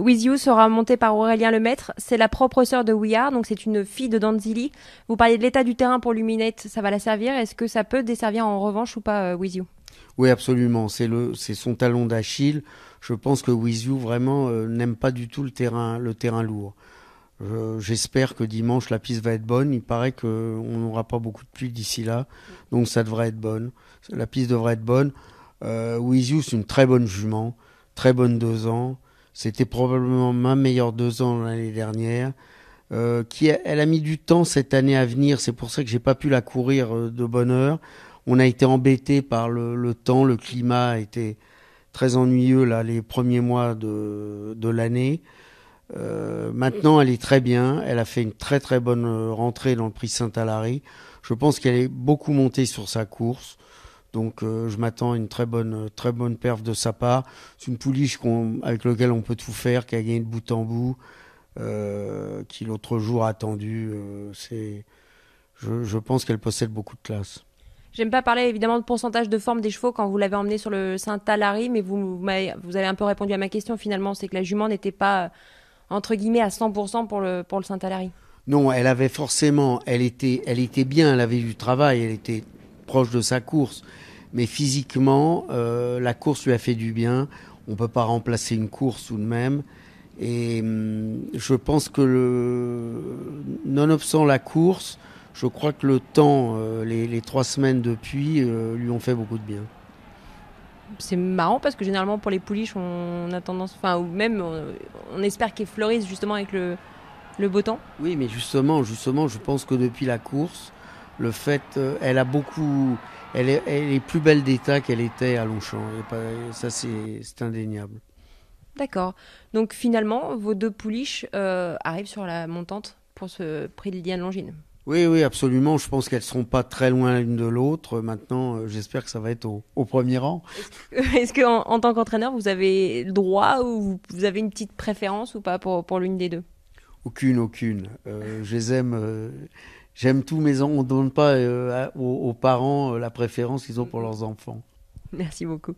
With You sera montée par Aurélien Lemaître. C'est la propre sœur de We Are, donc c'est une fille de Danzili. Vous parliez de l'état du terrain pour Luminate, ça va la servir. Est-ce que ça peut desservir en revanche ou pas With You? Oui, absolument. C'est son talon d'Achille. Je pense que With You vraiment n'aime pas du tout le terrain lourd. J'espère que dimanche la piste va être bonne. Il paraît qu'on n'aura pas beaucoup de pluie d'ici là, donc ça devrait être bonne. La piste devrait être bonne. With You, c'est une très bonne jument, très bonne 2 ans. C'était probablement ma meilleure 2 ans l'année dernière. Elle a mis du temps cette année à venir. C'est pour ça que j'ai pas pu la courir de bonne heure. On a été embêtés par le temps. Le climat a été très ennuyeux là les premiers mois de l'année. Maintenant, elle est très bien. Elle a fait une très très bonne rentrée dans le prix Saint-Alary. Je pense qu'elle est beaucoup montée sur sa course. Donc je m'attends à une très bonne perf de sa part. C'est une pouliche avec laquelle on peut tout faire, qui a gagné de bout en bout, qui l'autre jour a attendu. Je pense qu'elle possède beaucoup de classe. J'aime pas parler évidemment de pourcentage de forme des chevaux quand vous l'avez emmené sur le Saint-Alary, mais vous avez un peu répondu à ma question finalement, c'est que la jument n'était pas entre guillemets à 100% pour le Saint-Alary. Non, elle avait forcément, elle était bien, elle avait du travail, elle était proche de sa course. Mais physiquement, la course lui a fait du bien. On peut pas remplacer une course tout de même. Et je pense que nonobstant la course, je crois que le temps, les 3 semaines depuis, lui ont fait beaucoup de bien. C'est marrant parce que généralement pour les pouliches, on a tendance, enfin, ou même on espère qu'elles fleurissent justement avec le beau temps. Oui, mais justement, je pense que depuis la course, le fait, elle a beaucoup, elle est plus belle d'état qu'elle était à Longchamp. Ça, c'est indéniable. D'accord. Donc finalement, vos deux pouliches arrivent sur la montante pour ce prix de Liliane Longines. Oui, oui, absolument. Je pense qu'elles seront pas très loin l'une de l'autre. Maintenant, j'espère que ça va être au premier rang. Est-ce que en tant qu'entraîneur, vous avez le droit ou vous avez une petite préférence ou pas pour l'une des deux? Aucune. Je les aime. J'aime tous mes enfants. On ne donne pas aux parents la préférence qu'ils ont pour leurs enfants. Merci beaucoup.